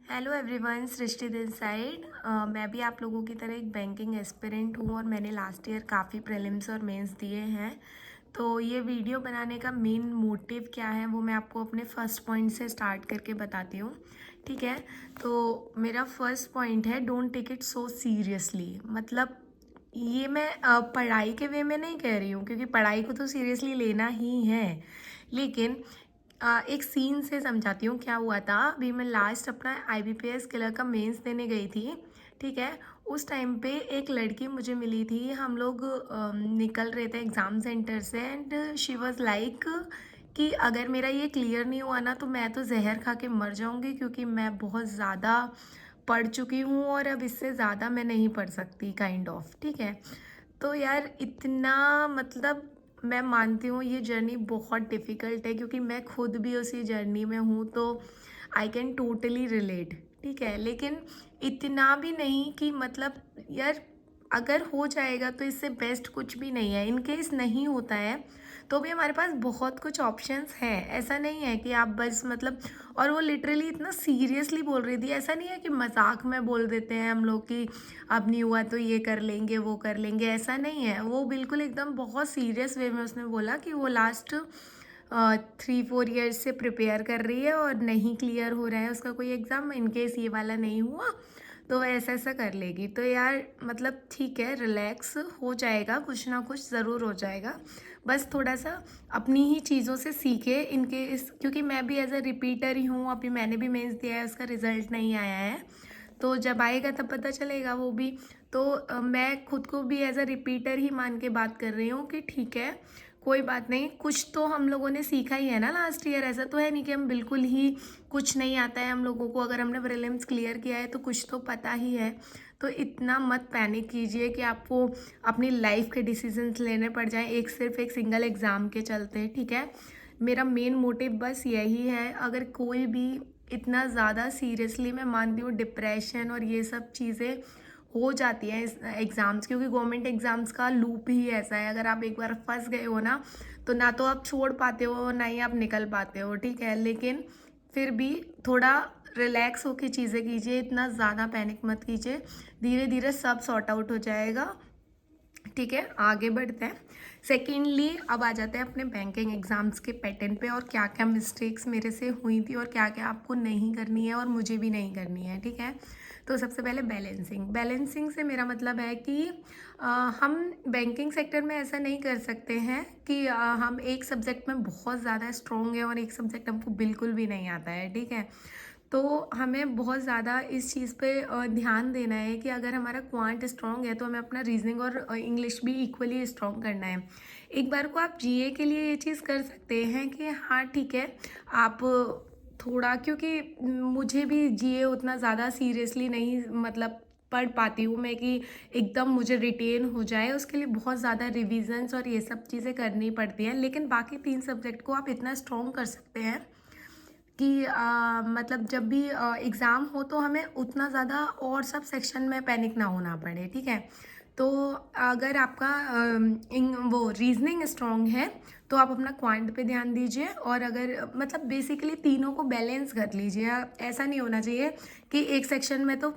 Hello everyone, Srishti this side. मैं भी आप लोगों की तरह एक बैंकिंग एस्पिरेंट हूँ और मैंने लास्ट ईयर काफ़ी प्रीलिम्स और मेंस दिए हैं। तो ये वीडियो बनाने का मेन मोटिव क्या है वो मैं आपको अपने फर्स्ट पॉइंट से स्टार्ट करके बताती हूँ। ठीक है, तो मेरा फर्स्ट पॉइंट है don't take it so seriously. मतलब ये मैं पढ़ाई के वे में नहीं कह रही हूँ, क्योंकि पढ़ाई को तो सीरियसली लेना ही है, लेकिन एक सीन से समझाती हूँ क्या हुआ था। अभी मैं लास्ट अपना IBPS क्लर्क का मेंस देने गई थी। ठीक है, उस टाइम पे एक लड़की मुझे मिली थी। हम लोग निकल रहे थे एग्ज़ाम सेंटर से एंड शी वाज लाइक कि अगर मेरा ये क्लियर नहीं हुआ ना तो मैं तो जहर खा के मर जाऊँगी, क्योंकि मैं बहुत ज़्यादा पढ़ चुकी हूँ और अब इससे ज़्यादा मैं नहीं पढ़ सकती, काइंड ऑफ। ठीक है, तो यार इतना मतलब मैं मानती हूँ ये जर्नी बहुत डिफ़िकल्ट है, क्योंकि मैं खुद भी उसी जर्नी में हूँ, तो आई कैन टोटली रिलेट। ठीक है, लेकिन इतना भी नहीं कि मतलब यार अगर हो जाएगा तो इससे बेस्ट कुछ भी नहीं है। इन केस नहीं होता है तो भी हमारे पास बहुत कुछ ऑप्शंस हैं। ऐसा नहीं है कि आप बस मतलब, और वो लिटरली इतना सीरियसली बोल रही थी। ऐसा नहीं है कि मजाक में बोल देते हैं हम लोग कि अब नहीं हुआ तो ये कर लेंगे वो कर लेंगे, ऐसा नहीं है। वो बिल्कुल एकदम बहुत सीरियस वे में उसने बोला कि वो लास्ट 3-4 ईयर्स से प्रिपेयर कर रही है और नहीं क्लियर हो रहा है उसका कोई एग्ज़ाम, इनकेस ये वाला नहीं हुआ तो ऐसा ऐसा कर लेगी। तो यार मतलब ठीक है, रिलैक्स हो जाएगा, कुछ ना कुछ ज़रूर हो जाएगा। बस थोड़ा सा अपनी ही चीज़ों से सीखे इनके इस, क्योंकि मैं भी एज अ रिपीटर ही हूँ। अभी मैंने भी मेंस दिया है, उसका रिज़ल्ट नहीं आया है, तो जब आएगा तब पता चलेगा वो भी। तो मैं खुद को भी एज अ रिपीटर ही मान के बात कर रही हूँ कि ठीक है, कोई बात नहीं, कुछ तो हम लोगों ने सीखा ही है ना लास्ट ईयर। ऐसा तो है नहीं कि हम बिल्कुल ही कुछ नहीं आता है हम लोगों को। अगर हमने प्रीलिम्स क्लियर किया है तो कुछ तो पता ही है। तो इतना मत पैनिक कीजिए कि आपको अपनी लाइफ के डिसीजंस लेने पड़ जाएं एक सिर्फ एक सिंगल एग्ज़ाम के चलते। ठीक है, मेरा मेन मोटिव बस यही है। अगर कोई भी इतना ज़्यादा सीरियसली, मैं मानती हूँ डिप्रेशन और ये सब चीज़ें हो जाती हैं इस एग्ज़ाम्स, क्योंकि गवर्नमेंट एग्ज़ाम्स का लूप ही ऐसा है। अगर आप एक बार फंस गए हो ना तो ना तो आप छोड़ पाते हो ना ही आप निकल पाते हो। ठीक है, लेकिन फिर भी थोड़ा रिलैक्स होके चीज़ें कीजिए, इतना ज़्यादा पैनिक मत कीजिए, धीरे धीरे सब सॉर्ट आउट हो जाएगा। ठीक है, आगे बढ़ते हैं। सेकेंडली अब आ जाते हैं अपने बैंकिंग एग्ज़ाम्स के पैटर्न पे, और क्या क्या मिस्टेक्स मेरे से हुई थी और क्या क्या आपको नहीं करनी है और मुझे भी नहीं करनी है। ठीक है, तो सबसे पहले बैलेंसिंग। बैलेंसिंग से मेरा मतलब है कि हम बैंकिंग सेक्टर में ऐसा नहीं कर सकते हैं कि हम एक सब्जेक्ट में बहुत ज़्यादा स्ट्रॉन्ग हैं और एक सब्जेक्ट हमको बिल्कुल भी नहीं आता है। ठीक है, तो हमें बहुत ज़्यादा इस चीज़ पे ध्यान देना है कि अगर हमारा क्वांट स्ट्रॉन्ग है तो हमें अपना रीजनिंग और इंग्लिश भी इक्वली स्ट्रॉन्ग करना है। एक बार को आप जीए के लिए ये चीज़ कर सकते हैं कि हाँ ठीक है, आप थोड़ा, क्योंकि मुझे भी जीए उतना ज़्यादा सीरियसली नहीं मतलब पढ़ पाती हूँ मैं कि एकदम मुझे रिटेन हो जाए। उसके लिए बहुत ज़्यादा रिविजन्स और ये सब चीज़ें करनी पड़ती हैं, लेकिन बाकी 3 सब्जेक्ट को आप इतना स्ट्रॉन्ग कर सकते हैं कि मतलब जब भी एग्ज़ाम हो तो हमें उतना ज़्यादा और सब सेक्शन में पैनिक ना होना पड़े। ठीक है, तो अगर आपका वो रीजनिंग स्ट्रॉन्ग है तो आप अपना क्वांट पे ध्यान दीजिए, और अगर मतलब बेसिकली तीनों को बैलेंस कर लीजिए। ऐसा नहीं होना चाहिए कि एक सेक्शन में तो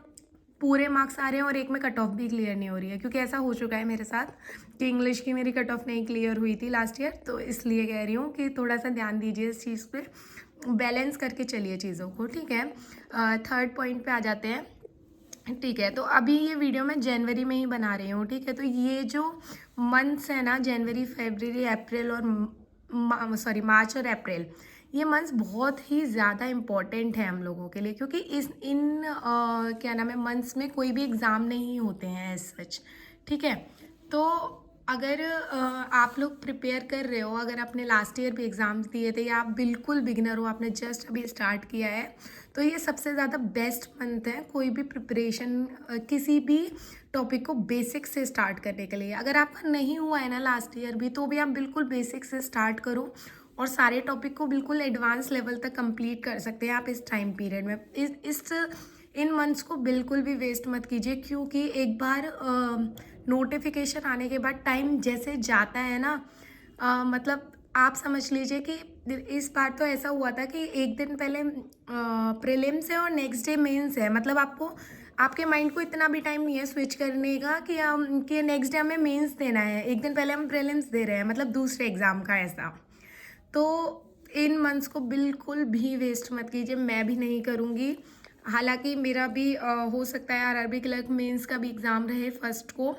पूरे मार्क्स आ रहे हैं और एक में कट ऑफ भी क्लियर नहीं हो रही है, क्योंकि ऐसा हो चुका है मेरे साथ कि इंग्लिश की मेरी कट ऑफ नहीं क्लियर हुई थी लास्ट ईयर। तो इसलिए कह रही हूँ कि थोड़ा सा ध्यान दीजिए इस चीज़ पे, बैलेंस करके चलिए चीज़ों को। ठीक है, थर्ड पॉइंट पे आ जाते हैं। ठीक है, तो अभी ये वीडियो मैं जनवरी में ही बना रही हूँ। ठीक है, तो ये जो मंथ्स है ना, जनवरी फरवरी अप्रैल और सॉरी मार्च और अप्रैल, ये मंथ्स बहुत ही ज़्यादा इम्पॉर्टेंट है हम लोगों के लिए, क्योंकि क्या नाम है, मंथ्स में कोई भी एग्ज़ाम नहीं होते हैं एज सच। ठीक है, तो अगर आप लोग प्रिपेयर कर रहे हो, अगर आपने लास्ट ईयर भी एग्ज़ाम्स दिए थे या आप बिल्कुल बिगिनर हो, आपने जस्ट अभी स्टार्ट किया है, तो ये सबसे ज़्यादा बेस्ट मंथ है कोई भी प्रिपरेशन किसी भी टॉपिक को बेसिक से स्टार्ट करने के लिए। अगर आपका नहीं हुआ है ना लास्ट ईयर भी, तो भी आप बिल्कुल बेसिक से स्टार्ट करो और सारे टॉपिक को बिल्कुल एडवांस लेवल तक कंप्लीट कर सकते हैं आप इस टाइम पीरियड में। इस इन मंथ्स को बिल्कुल भी वेस्ट मत कीजिए, क्योंकि एक बार नोटिफिकेशन आने के बाद टाइम जैसे जाता है ना, मतलब आप समझ लीजिए कि इस बार तो ऐसा हुआ था कि एक दिन पहले प्रीलिम्स है और नेक्स्ट डे मेंस है, मतलब आपको आपके माइंड को इतना भी टाइम नहीं है स्विच करने का कि हम कि नेक्स्ट डे हमें मेंस देना है, एक दिन पहले हम प्रीलिम्स दे रहे हैं, मतलब दूसरे एग्ज़ाम का ऐसा। तो इन मंथ्स को बिल्कुल भी वेस्ट मत कीजिए, मैं भी नहीं करूँगी। हालाँकि मेरा भी हो सकता है आरआरबी क्लर्क मेंस का भी एग्ज़ाम रहे फर्स्ट को,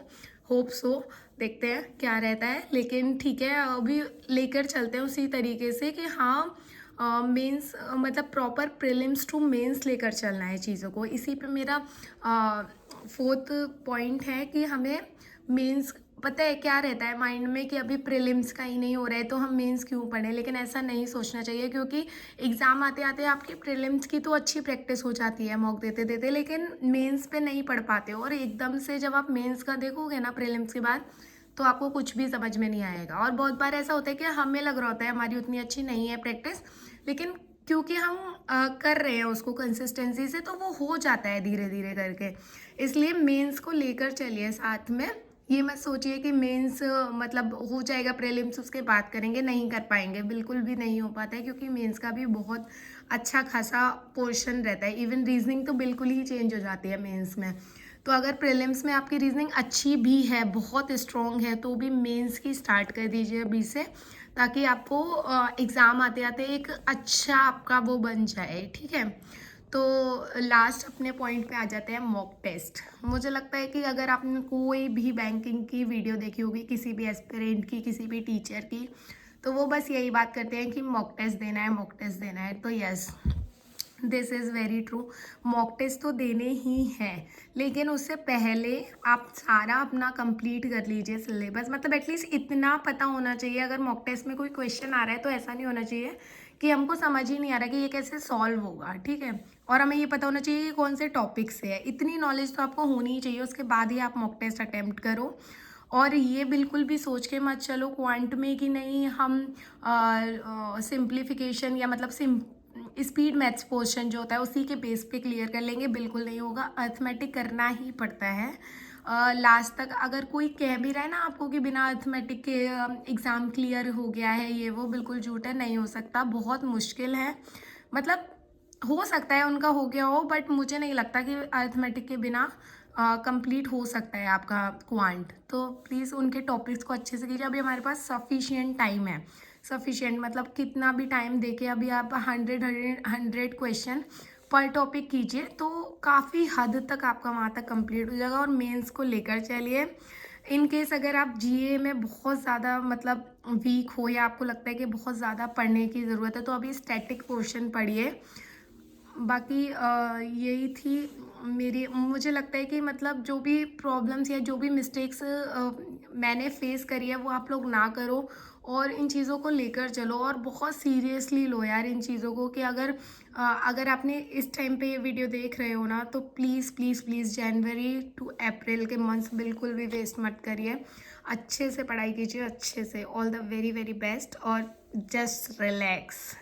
होप सो, देखते हैं क्या रहता है। लेकिन ठीक है, अभी लेकर चलते हैं उसी तरीके से कि हाँ, मेंस मतलब प्रॉपर प्रीलिम्स टू मेंस लेकर चलना है चीज़ों को। इसी पे मेरा फोर्थ पॉइंट है कि हमें मेंस, पता है क्या रहता है माइंड में कि अभी प्रीलिम्स का ही नहीं हो रहा है तो हम मेंस क्यों पढ़ें, लेकिन ऐसा नहीं सोचना चाहिए, क्योंकि एग्ज़ाम आते आते आपकी प्रीलिम्स की तो अच्छी प्रैक्टिस हो जाती है मॉक देते देते, लेकिन मेंस पे नहीं पढ़ पाते हो। और एकदम से जब आप मेंस का देखोगे ना प्रीलिम्स के बाद, तो आपको कुछ भी समझ में नहीं आएगा। और बहुत बार ऐसा होता है कि हमें लग रहा होता है हमारी उतनी अच्छी नहीं है प्रैक्टिस, लेकिन क्योंकि हम कर रहे हैं उसको कंसिस्टेंसी से, तो वो हो जाता है धीरे धीरे करके। इसलिए मेंस को लेकर चलिए साथ में। ये मत सोचिए कि मेंस मतलब हो जाएगा प्रीलिम्स उसके बाद करेंगे, नहीं कर पाएंगे, बिल्कुल भी नहीं हो पाता है, क्योंकि मेंस का भी बहुत अच्छा खासा पोर्शन रहता है। इवन रीजनिंग तो बिल्कुल ही चेंज हो जाती है मेंस में। तो अगर प्रीलिम्स में आपकी रीजनिंग अच्छी भी है, बहुत स्ट्रॉन्ग है, तो भी मेंस की स्टार्ट कर दीजिए अभी से, ताकि आपको एग्ज़ाम आते आते एक अच्छा आपका वो बन जाए, ठीक है। तो लास्ट अपने पॉइंट पे आ जाते हैं, मॉक टेस्ट। मुझे लगता है कि अगर आपने कोई भी बैंकिंग की वीडियो देखी होगी, किसी भी एस्पिरेंट की, किसी भी टीचर की, तो वो बस यही बात करते हैं कि मॉक टेस्ट देना है, मॉक टेस्ट देना है। तो yes, this is very true, mock test तो देने ही हैं, लेकिन उससे पहले आप सारा अपना कंप्लीट कर लीजिए सिलेबस। मतलब एटलीस्ट इतना पता होना चाहिए, अगर मॉक टेस्ट में कोई क्वेश्चन आ रहा है तो ऐसा नहीं होना चाहिए कि हमको समझ ही नहीं आ रहा कि ये कैसे सॉल्व होगा, ठीक है। और हमें ये पता होना चाहिए कि कौन से टॉपिक से है, इतनी नॉलेज तो आपको होनी ही चाहिए, उसके बाद ही आप मॉक टेस्ट अटेम्प्ट करो। और ये बिल्कुल भी सोच के मत चलो क्वांट में कि नहीं हम सिंप्लीफिकेशन या मतलब स्पीड मैथ्स पोर्शन जो होता है उसी के बेस पे क्लियर कर लेंगे, बिल्कुल नहीं होगा। अर्थमेटिक करना ही पड़ता है लास्ट तक। अगर कोई कह भी रहा है ना आपको कि बिना अर्थमेटिक के एग्ज़ाम क्लियर हो गया है, ये वो बिल्कुल झूठ है, नहीं हो सकता, बहुत मुश्किल है। मतलब हो सकता है उनका हो गया हो, बट मुझे नहीं लगता कि अर्थमेटिक के बिना कंप्लीट हो सकता है आपका क्वांट। तो प्लीज़ उनके टॉपिक्स को अच्छे से कीजिए, अभी हमारे पास सफिशिएंट टाइम है। सफिशिएंट मतलब कितना भी टाइम देके अभी आप 100 क्वेश्चन पर टॉपिक कीजिए, तो काफ़ी हद तक आपका वहाँ तक कंप्लीट हो जाएगा। और मेंस को लेकर चलिए। इन केस अगर आप जीए में बहुत ज़्यादा मतलब वीक हो, या आपको लगता है कि बहुत ज़्यादा पढ़ने की ज़रूरत है, तो अभी स्टैटिक पोर्शन पढ़िए। बाकी यही थी मेरी, मुझे लगता है कि मतलब जो भी प्रॉब्लम्स या जो भी मिस्टेक्स मैंने फेस करी है वो आप लोग ना करो, और इन चीज़ों को लेकर चलो और बहुत सीरियसली लो यार इन चीज़ों को। कि अगर आपने इस टाइम पे ये वीडियो देख रहे हो ना, तो प्लीज़ प्लीज़ प्लीज़ जनवरी टू अप्रैल के मंथ्स बिल्कुल भी वेस्ट मत करिए, अच्छे से पढ़ाई कीजिए, अच्छे से। All the very very best, और जस्ट रिलैक्स।